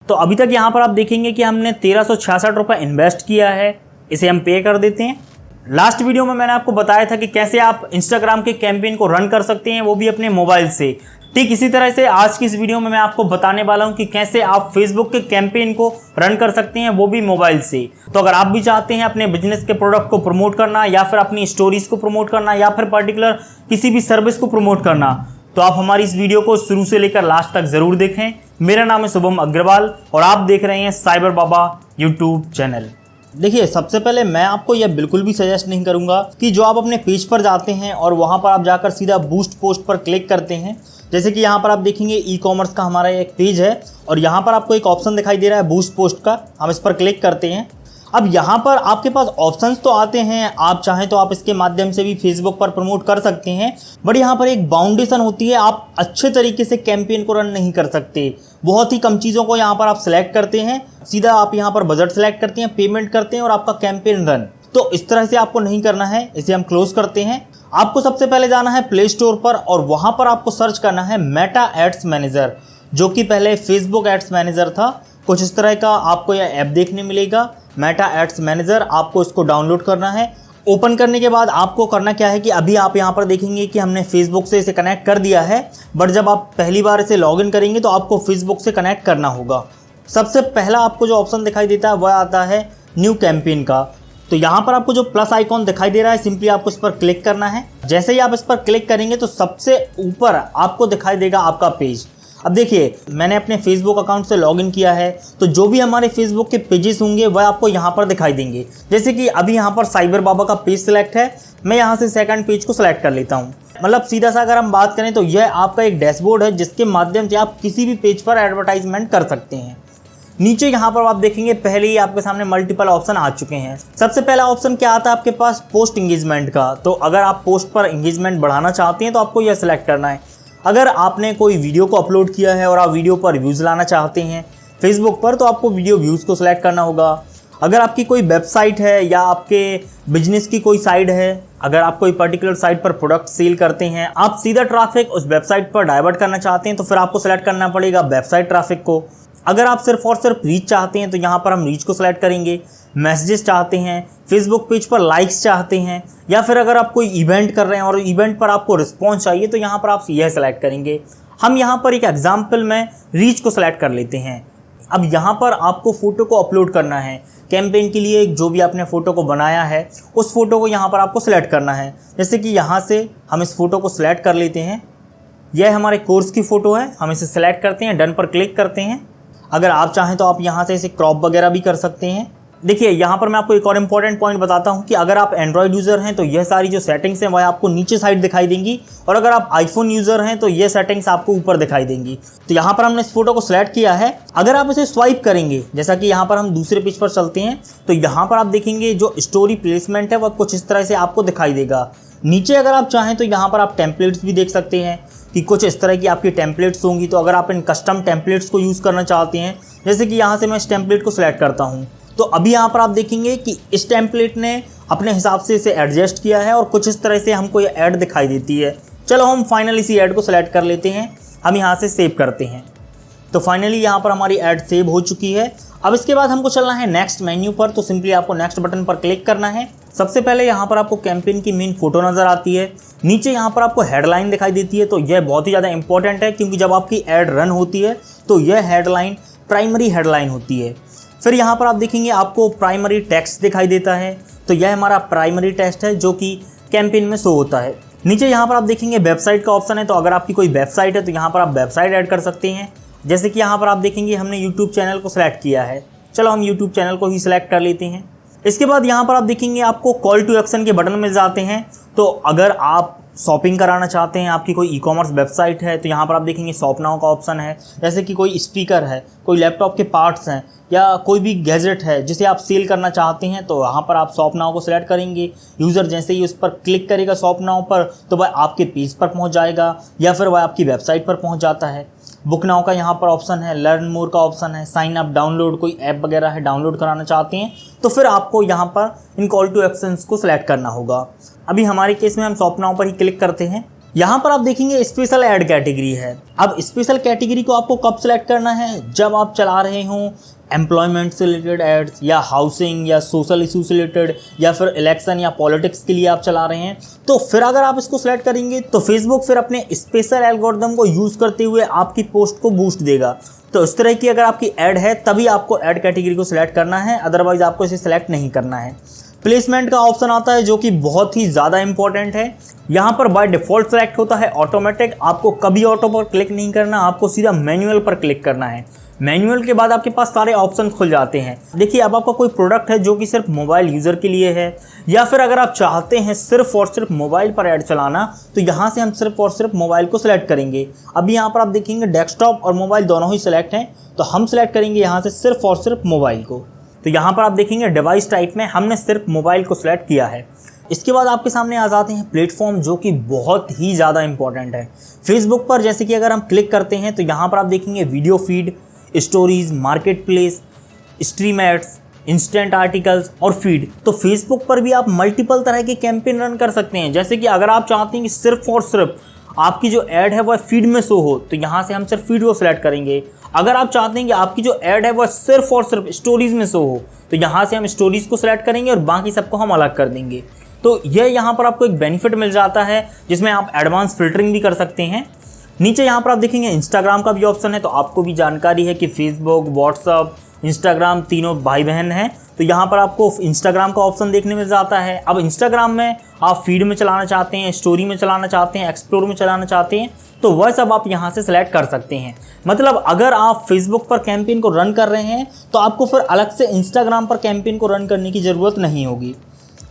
तो अभी तक यहाँ पर आप देखेंगे कि हमने 1366 रुपये इन्वेस्ट किया है, इसे हम पे कर देते हैं। लास्ट वीडियो में मैंने आपको बताया था कि कैसे आप इंस्टाग्राम के कैंपेन को रन कर सकते हैं, वो भी अपने मोबाइल से। ठीक इसी तरह से आज की इस वीडियो में मैं आपको बताने वाला हूं कि कैसे आप फेसबुक के कैंपेन को रन कर सकते हैं, वो भी मोबाइल से। तो अगर आप भी चाहते हैं अपने बिजनेस के प्रोडक्ट को प्रमोट करना, या फिर अपनी स्टोरीज को प्रमोट करना, या फिर पर्टिकुलर किसी भी सर्विस को प्रमोट करना, तो आप हमारी इस वीडियो को शुरू से लेकर लास्ट तक जरूर देखें। मेरा नाम है शुभम अग्रवाल और आप देख रहे हैं साइबर बाबा यूट्यूब चैनल। देखिए, सबसे पहले मैं आपको यह बिल्कुल भी सजेस्ट नहीं करूंगा कि जो आप अपने पेज पर जाते हैं और वहां पर आप जाकर सीधा बूस्ट पोस्ट पर क्लिक करते हैं। जैसे कि यहाँ पर आप देखेंगे ई कॉमर्स का हमारा एक पेज है और यहाँ पर आपको एक ऑप्शन दिखाई दे रहा है बूस्ट पोस्ट का, हम इस पर क्लिक करते हैं। अब यहाँ पर आपके पास ऑप्शंस तो आते हैं, आप चाहें तो आप इसके माध्यम से भी फेसबुक पर प्रमोट कर सकते हैं, बट यहाँ पर एक बाउंडेशन होती है, आप अच्छे तरीके से कैंपेन को रन नहीं कर सकते। बहुत ही कम चीज़ों को यहाँ पर आप सिलेक्ट करते हैं, सीधा आप यहाँ पर बजट सेलेक्ट करते हैं, पेमेंट करते हैं और आपका कैंपेन रन। तो इस तरह से आपको नहीं करना है, इसे हम क्लोज करते हैं। आपको सबसे पहले जाना है प्ले स्टोर पर और वहाँ पर आपको सर्च करना है मेटा एड्स मैनेजर, जो कि पहले फेसबुक एड्स मैनेजर था। कुछ इस तरह का आपको यह ऐप देखने मिलेगा, मेटा एड्स मैनेजर। आपको इसको डाउनलोड करना है। ओपन करने के बाद आपको करना क्या है कि अभी आप यहाँ पर देखेंगे कि हमने फेसबुक से इसे कनेक्ट कर दिया है, बट जब आप पहली बार इसे लॉगिन करेंगे तो आपको फेसबुक से कनेक्ट करना होगा। सबसे पहला आपको जो ऑप्शन दिखाई देता है वह आता है न्यू कैंपेन का। तो यहाँ पर आपको जो प्लस आइकॉन दिखाई दे रहा है, सिंपली आपको इस पर क्लिक करना है। जैसे ही आप इस पर क्लिक करेंगे तो सबसे ऊपर आपको दिखाई देगा आपका पेज। अब देखिए, मैंने अपने फेसबुक अकाउंट से लॉगिन किया है, तो जो भी हमारे फेसबुक के पेजेस होंगे वह आपको यहाँ पर दिखाई देंगे। जैसे कि अभी यहाँ पर साइबर बाबा का पेज सिलेक्ट है, मैं यहाँ से सेकंड पेज को सिलेक्ट कर लेता हूँ। मतलब सीधा सा अगर हम बात करें तो यह आपका एक डैशबोर्ड है, जिसके माध्यम से आप किसी भी पेज पर एडवर्टाइजमेंट कर सकते हैं। नीचे यहाँ पर आप देखेंगे पहले ही आपके सामने मल्टीपल ऑप्शन आ चुके हैं। सबसे पहला ऑप्शन क्या आता है आपके पास, पोस्ट इंगेजमेंट का। तो अगर आप पोस्ट पर इंगेजमेंट बढ़ाना चाहते हैं तो आपको यह सिलेक्ट करना है। अगर आपने कोई वीडियो को अपलोड किया है और आप वीडियो पर व्यूज़ लाना चाहते हैं फेसबुक पर, तो आपको वीडियो व्यूज़ को सिलेक्ट करना होगा। अगर आपकी कोई वेबसाइट है या आपके बिजनेस की कोई साइट है, अगर आप कोई पर्टिकुलर साइट पर प्रोडक्ट सेल करते हैं, आप सीधा ट्रैफिक उस वेबसाइट पर डाइवर्ट करना चाहते हैं, तो फिर आपको सेलेक्ट करना पड़ेगा वेबसाइट ट्रैफिक को। अगर आप सिर्फ और सिर्फ रीच चाहते हैं तो यहाँ पर हम रीच को सिलेक्ट करेंगे। मैसेजेस चाहते हैं, फेसबुक पेज पर लाइक्स चाहते हैं, या फिर अगर आप कोई इवेंट कर रहे हैं और इवेंट पर आपको रिस्पॉन्स चाहिए तो यहाँ पर आप यह सिलेक्ट करेंगे। हम यहाँ पर एक एग्जाम्पल में रीच को सिलेक्ट कर लेते हैं। अब यहाँ पर आपको फ़ोटो को अपलोड करना है कैंपेन के लिए। जो भी आपने फ़ोटो को बनाया है उस फ़ोटो को यहाँ पर आपको सिलेक्ट करना है। जैसे कि यहाँ से हम इस फ़ोटो को सिलेक्ट कर लेते हैं। यह हमारे कोर्स की फ़ोटो है, हम इसे सिलेक्ट करते हैं, डन पर क्लिक करते हैं। अगर आप चाहें तो आप यहाँ से इसे क्रॉप वगैरह भी कर सकते हैं। देखिए, यहाँ पर मैं आपको एक और इम्पॉर्टेंट पॉइंट बताता हूँ कि अगर आप एंड्रॉयड यूज़र हैं तो यह सारी जो सेटिंग्स हैं वह आपको नीचे साइड दिखाई देंगी, और अगर आप आईफोन यूज़र हैं तो यह सेटिंग्स आपको ऊपर दिखाई देंगी। तो यहाँ पर हमने इस फोटो को सिलेक्ट किया है। अगर आप इसे स्वाइप करेंगे, जैसा कि यहाँ पर हम दूसरे पेज पर चलते हैं, तो यहाँ पर आप देखेंगे जो स्टोरी प्लेसमेंट है वह कुछ इस तरह से आपको दिखाई देगा। नीचे अगर आप चाहें तो यहाँ पर आप टेम्पलेट्स भी देख सकते हैं कि कुछ इस तरह की आपकी टेम्पलेट्स होंगी। तो अगर आप इन कस्टम टेम्पलेट्स को यूज़ करना चाहते हैं, जैसे कि यहाँ से मैं इस टेम्पलेट को सिलेक्ट करता हूँ, तो अभी यहाँ पर आप देखेंगे कि इस टेम्पलेट ने अपने हिसाब से इसे एडजस्ट किया है और कुछ इस तरह से हमको ये ऐड दिखाई देती है। चलो हम फाइनली इसी ऐड को सिलेक्ट कर लेते हैं, हम यहाँ से सेव करते हैं। तो फाइनली यहाँ पर हमारी ऐड सेव हो चुकी है। अब इसके बाद हमको चलना है नेक्स्ट मेन्यू पर, तो सिंपली आपको नेक्स्ट बटन पर क्लिक करना है। सबसे पहले यहाँ पर आपको कैंपेन की मेन फोटो नज़र आती है। नीचे यहाँ पर आपको हेडलाइन दिखाई देती है। तो यह बहुत ही ज़्यादा इंपॉर्टेंट है, क्योंकि जब आपकी ऐड रन होती है तो यह हेडलाइन प्राइमरी हेडलाइन होती है। फिर यहाँ पर आप देखेंगे आपको प्राइमरी टेक्स्ट दिखाई देता है। तो यह हमारा प्राइमरी टेक्स्ट है जो कि कैंपेन में शो होता है। नीचे यहाँ पर आप देखेंगे वेबसाइट का ऑप्शन है। तो अगर आपकी कोई वेबसाइट है तो यहाँ पर आप वेबसाइट ऐड कर सकते हैं। जैसे कि यहाँ पर आप देखेंगे हमने यूट्यूब चैनल को सिलेक्ट किया है। चलो हम यूट्यूब चैनल को ही सिलेक्ट कर लेते हैं। इसके बाद यहाँ पर आप देखेंगे आपको कॉल टू एक्शन के बटन मिल जाते हैं। तो अगर आप शॉपिंग कराना चाहते हैं, आपकी कोई ई कॉमर्स वेबसाइट है, तो यहाँ पर आप देखेंगे शॉप नाउ का ऑप्शन है। जैसे कि कोई स्पीकर है, कोई लैपटॉप के पार्ट्स हैं, या कोई भी गैजेट है जिसे आप सेल करना चाहते हैं, तो यहाँ पर आप शॉप नाउ को सिलेक्ट करेंगे। यूज़र जैसे ही उस पर क्लिक करेगा शॉप नाउ पर, तो वह आपके पेज पर पहुँच जाएगा या फिर वह आपकी वेबसाइट पर पहुँच जाता है। बुक नाउ का यहाँ पर ऑप्शन है, लर्न मोर का ऑप्शन है, साइन अप, डाउनलोड, कोई ऐप वगैरह है डाउनलोड कराना चाहते हैं तो फिर आपको यहाँ पर इन कॉल टू एक्शंस को सिलेक्ट करना होगा। अभी हमारे केस में हम शॉप नाउ पर ही क्लिक करते हैं। यहाँ पर आप देखेंगे स्पेशल ऐड कैटेगरी है। अब स्पेशल कैटेगरी को आपको कब सेलेक्ट करना है, जब आप चला रहे हों एम्प्लॉयमेंट से रिलेटेड एड्स या हाउसिंग या सोशल इशू से रिलेटेड या फिर इलेक्शन या पॉलिटिक्स के लिए आप चला रहे हैं, तो फिर अगर आप इसको सेलेक्ट करेंगे तो फेसबुक फिर अपने स्पेशल एल्गोरिदम को यूज़ करते हुए आपकी पोस्ट को बूस्ट देगा। तो इस तरह की अगर आपकी ऐड है तभी आपको ऐड कैटेगरी को सिलेक्ट करना है, अदरवाइज आपको इसे सिलेक्ट नहीं करना है। प्लेसमेंट का ऑप्शन आता है जो कि बहुत ही ज़्यादा इंपॉर्टेंट है। यहाँ पर बाय डिफ़ॉल्ट सेलेक्ट होता है ऑटोमेटिक, आपको कभी ऑटो पर क्लिक नहीं करना, आपको सीधा मैनुअल पर क्लिक करना है। मैनुअल के बाद आपके पास सारे ऑप्शन खुल जाते हैं। देखिए अब आपका कोई प्रोडक्ट है जो कि सिर्फ मोबाइल यूज़र के लिए है, या फिर अगर आप चाहते हैं सिर्फ और सिर्फ मोबाइल पर ऐड चलाना, तो यहाँ से हम सिर्फ और सिर्फ मोबाइल को सिलेक्ट करेंगे। अभी यहाँ पर आप देखेंगे डेस्कटॉप और मोबाइल दोनों ही सिलेक्ट हैं, तो हम सिलेक्ट करेंगे यहाँ से सिर्फ और सिर्फ मोबाइल को। तो यहाँ पर आप देखेंगे डिवाइस टाइप में हमने सिर्फ मोबाइल को सिलेक्ट किया है। इसके बाद आपके सामने आ जाते हैं प्लेटफॉर्म जो कि बहुत ही ज़्यादा इंपॉर्टेंट है। फेसबुक पर जैसे कि अगर हम क्लिक करते हैं तो यहाँ पर आप देखेंगे video feed, stories, marketplace, stream ads, instant articles और फीड। तो फेसबुक पर भी आप मल्टीपल तरह के कैंपेन रन कर सकते हैं। जैसे कि अगर आप चाहते हैं कि सिर्फ और सिर्फ आपकी जो ऐड है वह फीड में शो हो, तो यहाँ से हम सिर्फ फीड को सिलेक्ट करेंगे। अगर आप चाहते हैं कि आपकी जो ऐड है वह सिर्फ और सिर्फ स्टोरीज में शो हो, तो यहाँ से हम स्टोरीज को सिलेक्ट करेंगे और बाकी सबको हम अलग कर देंगे। तो यह यहाँ पर आपको एक बेनिफिट मिल जाता है जिसमें आप एडवांस फिल्टरिंग भी कर सकते हैं। नीचे यहाँ पर आप देखेंगे इंस्टाग्राम का भी ऑप्शन है। तो आपको भी जानकारी है कि फेसबुक, व्हाट्सअप, इंस्टाग्राम तीनों भाई बहन हैं, तो यहाँ पर आपको इंस्टाग्राम का ऑप्शन देखने मिल जाता है। अब इंस्टाग्राम में आप फीड में चलाना चाहते हैं, स्टोरी में चलाना चाहते हैं, एक्सप्लोर में चलाना चाहते हैं, तो वह सब आप यहाँ से सिलेक्ट कर सकते हैं। मतलब अगर आप फेसबुक पर कैंपेन को रन कर रहे हैं तो आपको फिर अलग से इंस्टाग्राम पर कैंपेन को रन करने की ज़रूरत नहीं होगी।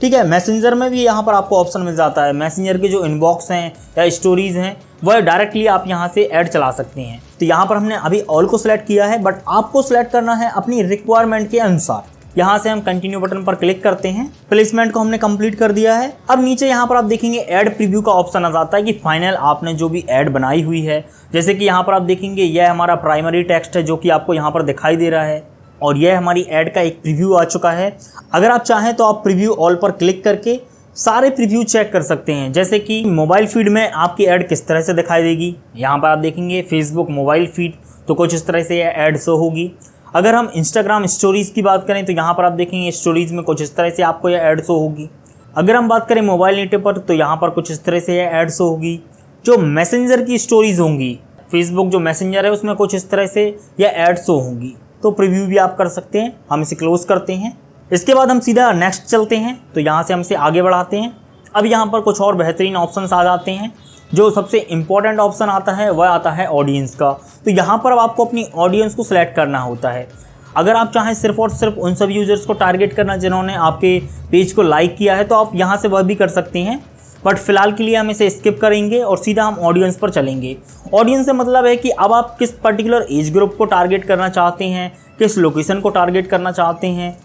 ठीक है, मैसेंजर में भी यहाँ पर आपको ऑप्शन मिल जाता है। मैसेंजर के जो इनबॉक्स हैं या स्टोरीज़ हैं वह डायरेक्टली आप यहाँ से ऐड चला सकते हैं। तो यहाँ पर हमने अभी ऑल को सिलेक्ट किया है, बट आपको सिलेक्ट करना है अपनी रिक्वायरमेंट के अनुसार। यहाँ से हम कंटिन्यू बटन पर क्लिक करते हैं। प्लेसमेंट को हमने कंप्लीट कर दिया है। अब नीचे यहाँ पर आप देखेंगे ऐड प्रीव्यू का ऑप्शन आ जाता है कि फाइनल आपने जो भी ऐड बनाई हुई है, जैसे कि यहाँ पर आप देखेंगे यह हमारा प्राइमरी टेक्स्ट है जो कि आपको यहाँ पर दिखाई दे रहा है, और यह हमारी ऐड का एक प्रीव्यू आ चुका है। अगर आप चाहें तो आप प्रीव्यू ऑल पर क्लिक करके सारे प्रीव्यू चेक कर सकते हैं। जैसे कि मोबाइल फीड में आपकी ऐड किस तरह से दिखाई देगी, यहाँ पर आप देखेंगे फेसबुक मोबाइल फीड, तो कुछ इस तरह से यह ऐड शो होगी। अगर हम इंस्टाग्राम स्टोरीज़ की बात करें तो यहाँ पर आप देखेंगे स्टोरीज़ में कुछ इस तरह से आपको यह ऐड शो होगी। अगर हम बात करें मोबाइल नेटिव पर तो यहाँ पर कुछ इस तरह से यह ऐड शो होगी। जो मैसेंजर की स्टोरीज़ होंगी, फेसबुक जो मैसेंजर है उसमें कुछ इस तरह से यह ऐड शो होंगी। तो प्रीव्यू भी आप कर सकते हैं। हम इसे क्लोज करते हैं। इसके बाद हम सीधा नेक्स्ट चलते हैं, तो यहाँ से हम इसे आगे बढ़ाते हैं। अब यहाँ पर कुछ और बेहतरीन ऑप्शंस आ जाते हैं। जो सबसे इम्पॉर्टेंट ऑप्शन आता है वह आता है ऑडियंस का। तो यहाँ पर अब आपको अपनी ऑडियंस को सिलेक्ट करना होता है। अगर आप चाहें सिर्फ और सिर्फ उन सभी यूज़र्स को टारगेट करना जिन्होंने आपके पेज को लाइक किया है, तो आप यहाँ से वह भी कर सकते हैं, बट फिलहाल के लिए हम इसे स्किप करेंगे और सीधा हम ऑडियंस पर चलेंगे। ऑडियंस से मतलब है कि अब आप किस पर्टिकुलर एज ग्रुप को टारगेट करना चाहते हैं, किस लोकेशन को टारगेट करना चाहते हैं,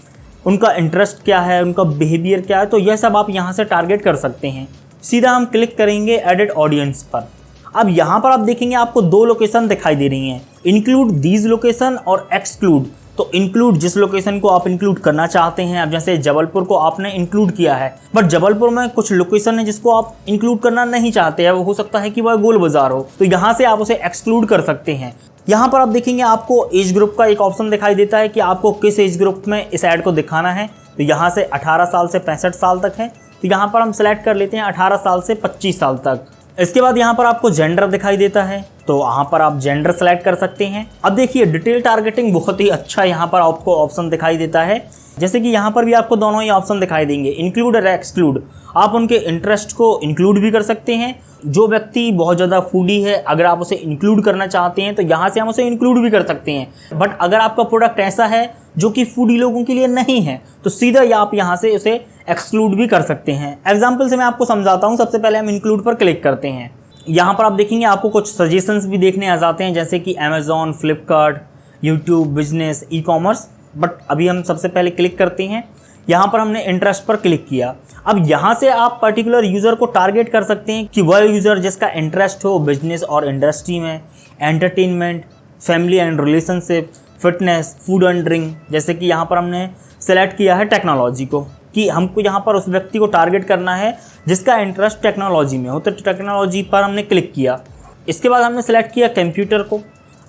उनका इंटरेस्ट क्या है, उनका बिहेवियर क्या है, तो यह सब आप यहाँ से टारगेट कर सकते हैं। सीधा हम क्लिक करेंगे एडिट ऑडियंस पर। अब यहाँ पर आप देखेंगे आपको दो लोकेशन दिखाई दे रही हैं, इंक्लूड दीज लोकेशन और एक्सक्लूड। तो इंक्लूड जिस लोकेशन को आप इंक्लूड करना चाहते हैं, अब जैसे जबलपुर को आपने इंक्लूड किया है, बट जबलपुर में कुछ लोकेशन है जिसको आप इंक्लूड करना नहीं चाहते हैं, वो हो सकता है कि वह गोल बाजार हो, तो यहाँ से आप उसे एक्सक्लूड कर सकते हैं। यहाँ पर आप देखेंगे आपको एज ग्रुप का एक ऑप्शन दिखाई देता है कि आपको किस एज ग्रुप में इस ऐड को दिखाना है। तो यहाँ से 18 साल से 65 साल तक है, तो यहाँ पर हम सेलेक्ट कर लेते हैं 18 साल से 25 साल तक। इसके बाद यहाँ पर आपको जेंडर दिखाई देता है, तो यहाँ पर आप जेंडर सेलेक्ट कर सकते हैं। अब देखिए डिटेल टारगेटिंग बहुत ही अच्छा यहाँ पर आपको ऑप्शन दिखाई देता है। जैसे कि यहाँ पर भी आपको दोनों ही ऑप्शन दिखाई देंगे, इंक्लूड और एक्सक्लूड। आप उनके इंटरेस्ट को इंक्लूड भी कर सकते हैं। जो व्यक्ति बहुत ज़्यादा फूडी है, अगर आप उसे इंक्लूड करना चाहते हैं तो यहाँ से हम उसे इंक्लूड भी कर सकते हैं। बट अगर आपका प्रोडक्ट ऐसा है जो कि फूडी लोगों के लिए नहीं है, तो सीधा आप यहाँ से उसे एक्सक्लूड भी कर सकते हैं। एग्जाम्पल से मैं आपको समझाता हूँ। सबसे पहले हम इंक्लूड पर क्लिक करते हैं। यहाँ पर आप देखेंगे आपको कुछ सजेशंस भी देखने आ जाते हैं, जैसे कि Amazon, Flipkart, YouTube, business, e commerce. But अभी हम सबसे पहले क्लिक करते हैं, यहाँ पर हमने इंटरेस्ट पर क्लिक किया। अब यहाँ से आप पर्टिकुलर यूज़र को टारगेट कर सकते हैं कि वह यूज़र जिसका इंटरेस्ट हो बिजनेस और इंडस्ट्री में, entertainment, family and relationship, fitness, food and drink. जैसे कि यहाँ पर हमने सेलेक्ट किया है टेक्नोलॉजी को। कि हमको यहाँ पर उस व्यक्ति को टारगेट करना है जिसका इंटरेस्ट टेक्नोलॉजी में हो, तो टेक्नोलॉजी पर हमने क्लिक किया। इसके बाद हमने सेलेक्ट किया कंप्यूटर को।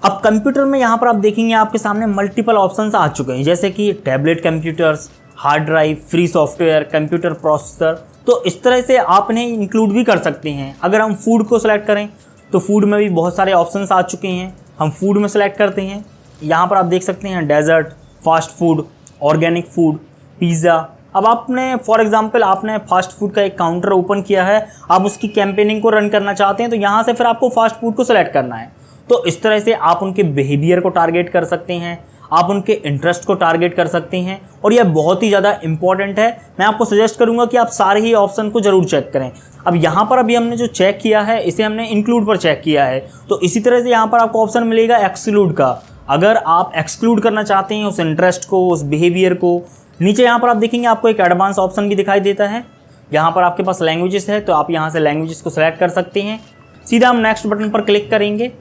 अब कंप्यूटर में यहाँ पर आप देखेंगे आपके सामने मल्टीपल ऑप्शंस आ चुके हैं, जैसे कि tablet computers, hard drive, free software, computer processor. तो इस तरह से आप इन्हें इंक्लूड भी कर सकते हैं। अगर हम फूड को सिलेक्ट करें तो फूड में भी बहुत सारे ऑप्शंस आ चुके हैं, हम फूड में सेलेक्ट करते हैं। यहाँ पर आप देख सकते हैं dessert, fast food, organic food, pizza. अब आपने फॉर एग्जांपल आपने फास्ट फूड का एक काउंटर ओपन किया है, आप उसकी कैंपेनिंग को रन करना चाहते हैं, तो यहाँ से फिर आपको फास्ट फूड को सिलेक्ट करना है। तो इस तरह से आप उनके बिहेवियर को टारगेट कर सकते हैं, आप उनके इंटरेस्ट को टारगेट कर सकते हैं, और यह बहुत ही ज़्यादा इंपॉर्टेंट है। मैं आपको सजेस्ट करूंगा कि आप सारे ही ऑप्शन को ज़रूर चेक करें। अब यहाँ पर अभी हमने जो चेक किया है इसे हमने इंक्लूड पर चेक किया है, तो इसी तरह से यहाँ पर आपको ऑप्शन मिलेगा एक्सक्लूड का। अगर आप एक्सक्लूड करना चाहते हैं उस इंटरेस्ट को, उस बिहेवियर को, नीचे यहाँ पर आप देखेंगे आपको एक एडवांस ऑप्शन भी दिखाई देता है। यहाँ पर आपके पास लैंग्वेजेस है, तो आप यहाँ से लैंग्वेजेस को सिलेक्ट कर सकते हैं। सीधा हम नेक्स्ट बटन पर क्लिक करेंगे।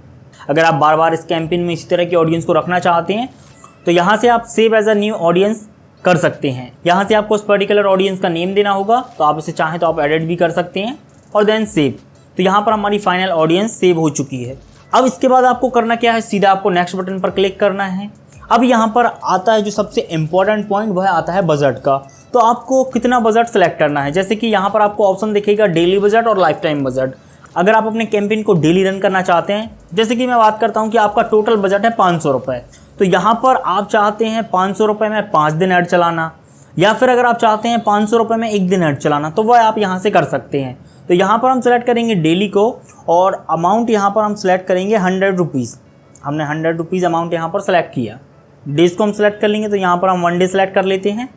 अगर आप बार बार इस कैंपेन में इसी तरह की ऑडियंस को रखना चाहते हैं तो यहाँ से आप save as a new audience कर सकते हैं। यहाँ से आपको उस पर्टिकुलर ऑडियंस का नेम देना होगा, तो आप इसे चाहें तो आप एडिट भी कर सकते हैं, और देन सेव। तो यहाँ पर हमारी फाइनल ऑडियंस सेव हो चुकी है। अब इसके बाद आपको करना क्या है, सीधा आपको नेक्स्ट बटन पर क्लिक करना है। अब यहाँ पर आता है जो सबसे इम्पॉर्टेंट पॉइंट, वह आता है बजट का। तो आपको कितना बजट सेलेक्ट करना है, जैसे कि यहाँ पर आपको ऑप्शन दिखेगा डेली बजट और लाइफ टाइम बजट। अगर आप अपने कैंपेन को डेली रन करना चाहते हैं, जैसे कि मैं बात करता हूँ कि आपका टोटल बजट है 500 रुपये, तो यहाँ पर आप चाहते हैं 500 रुपये में 5 दिन ऐड चलाना, या फिर अगर आप चाहते हैं 500 रुपये में 1 दिन ऐड चलाना, तो वह आप यहाँ से कर सकते हैं। तो यहाँ पर हम सेलेक्ट करेंगे डेली को, और अमाउंट यहाँ पर हम सेलेक्ट करेंगे 100 रुपीज़। हमने 100 रुपीज़ अमाउंट यहाँ पर सेलेक्ट किया। डेज़ को हम सेलेक्ट कर लेंगे, तो यहाँ पर हम 1 डे सेलेक्ट कर लेते हैं।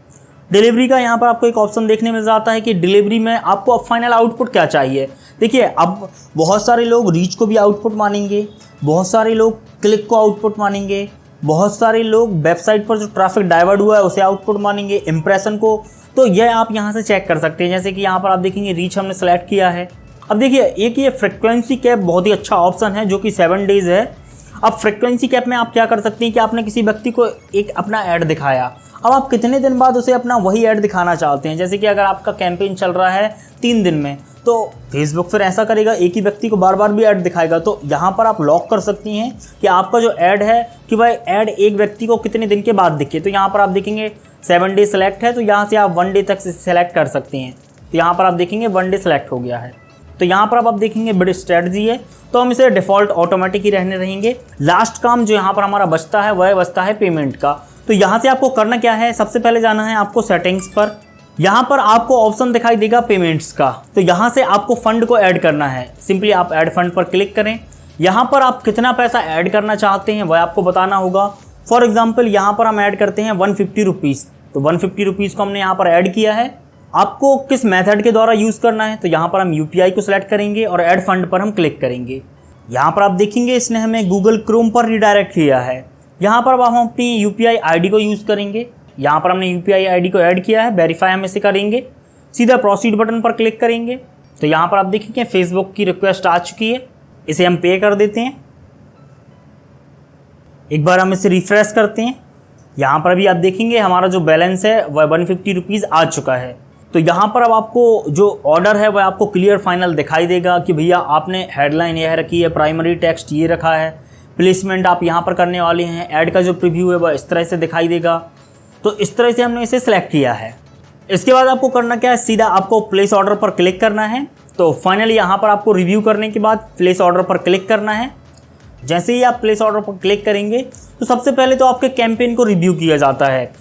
डिलीवरी का यहाँ पर आपको एक ऑप्शन देखने मिल जाता है कि डिलीवरी में आपको अब फाइनल आउटपुट क्या चाहिए। देखिए, अब बहुत सारे लोग रीच को भी आउटपुट मानेंगे, बहुत सारे लोग क्लिक को आउटपुट मानेंगे, बहुत सारे लोग वेबसाइट पर जो ट्रैफिक डाइवर्ट हुआ है उसे आउटपुट मानेंगे, इंप्रेशन को। तो यह आप यहाँ से चेक कर सकते हैं। जैसे कि यहाँ पर आप देखेंगे रीच हमने सेलेक्ट किया है। अब देखिए, एक ये फ्रीक्वेंसी कैप बहुत ही अच्छा ऑप्शन है जो कि 7 डेज़ है। अब फ्रीक्वेंसी कैप में आप क्या कर सकते हैं कि आपने किसी व्यक्ति को एक अपना ऐड दिखाया, अब आप कितने दिन बाद उसे अपना वही ऐड दिखाना चाहते हैं। जैसे कि अगर आपका कैंपेन चल रहा है 3 दिन में, तो फेसबुक फिर ऐसा करेगा, एक ही व्यक्ति को बार बार भी ऐड दिखाएगा। तो यहाँ पर आप लॉक कर सकती हैं कि आपका जो ऐड है कि वह ऐड एक व्यक्ति को कितने दिन के बाद दिखे। तो यहाँ पर आप देखेंगे 7 डे सेलेक्ट है, तो यहाँ से आप 1 डे तक सेलेक्ट कर सकते हैं। तो यहाँ पर आप देखेंगे 1 डे सेलेक्ट हो गया है। तो यहाँ पर आप देखेंगे बड़ी स्ट्रेटजी है, तो हम इसे डिफ़ॉल्ट ऑटोमेटिक ही रहने रहेंगे। लास्ट काम जो यहाँ पर हमारा बचता है वह बचता है पेमेंट का। तो यहाँ से आपको करना क्या है, सबसे पहले जाना है आपको सेटिंग्स पर। यहाँ पर आपको ऑप्शन दिखाई देगा पेमेंट्स का, तो यहाँ से आपको फंड को ऐड करना है। सिंपली आप ऐड फंड पर क्लिक करें। यहाँ पर आप कितना पैसा ऐड करना चाहते हैं वह आपको बताना होगा। फॉर एग्जाम्पल यहाँ पर हम ऐड करते हैं 150 रुपीज़, तो 150 रुपीज़ को हमने यहाँ पर ऐड किया है। आपको किस मेथड के द्वारा यूज़ करना है, तो यहाँ पर हम UPI को सिलेक्ट करेंगे और ऐड फंड पर हम क्लिक करेंगे। यहाँ पर आप देखेंगे इसने हमें गूगल क्रोम पर रिडायरेक्ट किया है। यहाँ पर अब हम अपनी UPI ID को यूज़ करेंगे। यहाँ पर हमने UPI ID को ऐड किया है, वेरीफाई हम इसे करेंगे। सीधा प्रोसीड बटन पर क्लिक करेंगे, तो यहाँ पर आप देखेंगे फेसबुक की रिक्वेस्ट आ चुकी है, इसे हम पे कर देते हैं। एक बार हम इसे रिफ्रेश करते हैं। यहाँ पर भी आप देखेंगे हमारा जो बैलेंस है वह 150 रुपीज़ आ चुका है। तो यहाँ पर अब आपको जो ऑर्डर है वह आपको क्लियर फाइनल दिखाई देगा कि भैया आपने हेडलाइन यह रखी है, प्राइमरी टेक्स्ट ये रखा है, प्लेसमेंट आप यहाँ पर करने वाले हैं, ऐड का जो प्रीव्यू है वह इस तरह से दिखाई देगा। तो इस तरह से हमने इसे सिलेक्ट किया है। इसके बाद आपको करना क्या है, सीधा आपको प्लेस ऑर्डर पर क्लिक करना है। तो फाइनली यहाँ पर आपको रिव्यू करने के बाद प्लेस ऑर्डर पर क्लिक करना है। जैसे ही आप प्लेस ऑर्डर पर क्लिक करेंगे तो सबसे पहले तो आपके कैंपेन को रिव्यू किया जाता है।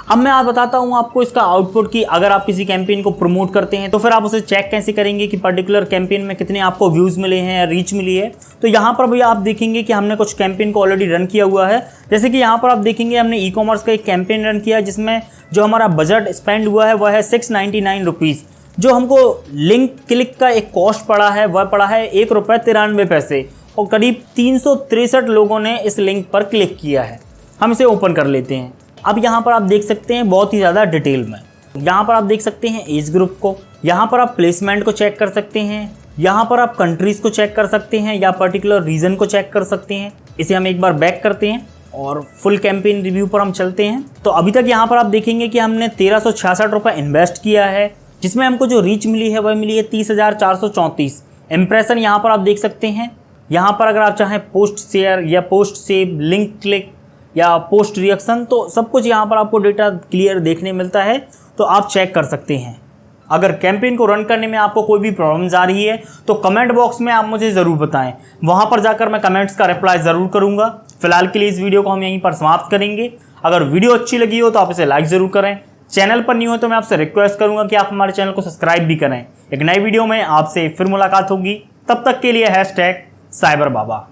अब मैं आप बताता हूँ आपको इसका आउटपुट कि अगर आप किसी कैंपेन को प्रमोट करते हैं तो फिर आप उसे चेक कैसे करेंगे कि पर्टिकुलर कैंपेन में कितने आपको व्यूज़ मिले हैं या रीच मिली है। तो यहाँ पर भी आप देखेंगे कि हमने कुछ कैंपेन को ऑलरेडी रन किया हुआ है। जैसे कि यहाँ पर आप देखेंगे हमने ई-कॉमर्स का एक कैंपेन रन किया जिसमें जो हमारा बजट स्पेंड हुआ है वह है 699 रुपीज़। जो हमको लिंक क्लिक का एक कॉस्ट पड़ा है वह पड़ा है ₹1.93 और करीब 363 लोगों ने इस लिंक पर क्लिक किया है। हम इसे ओपन कर लेते हैं। अब यहाँ पर आप देख सकते हैं बहुत ही ज़्यादा डिटेल में। यहाँ पर आप देख सकते हैं एज ग्रुप को, यहाँ पर आप प्लेसमेंट को चेक कर सकते हैं, यहाँ पर आप कंट्रीज़ को चेक कर सकते हैं या पर्टिकुलर रीजन को चेक कर सकते हैं। इसे हम एक बार बैक करते हैं और फुल कैंपेन रिव्यू पर हम चलते हैं। तो अभी तक यहाँ पर आप देखेंगे कि हमने 1366 रुपये इन्वेस्ट किया है, जिसमें हमको जो रीच मिली है वह मिली है 30,434 इम्प्रेशन। यहाँ पर आप देख सकते हैं। यहाँ पर अगर आप चाहें पोस्ट शेयर या पोस्ट सेव, लिंक क्लिक या पोस्ट रिएक्शन, तो सब कुछ यहाँ पर आपको डेटा क्लियर देखने मिलता है, तो आप चेक कर सकते हैं। अगर कैंपेन को रन करने में आपको कोई भी प्रॉब्लम्स आ रही है तो कमेंट बॉक्स में आप मुझे ज़रूर बताएं, वहाँ पर जाकर मैं कमेंट्स का रिप्लाई ज़रूर करूँगा। फिलहाल के लिए इस वीडियो को हम यहीं पर समाप्त करेंगे। अगर वीडियो अच्छी लगी हो तो आप इसे लाइक ज़रूर करें। चैनल पर न्यू हो तो मैं आपसे रिक्वेस्ट करूँगा कि आप हमारे चैनल को सब्सक्राइब भी करें। एक नई वीडियो में आपसे फिर मुलाकात होगी, तब तक के लिए #साइबर बाबा।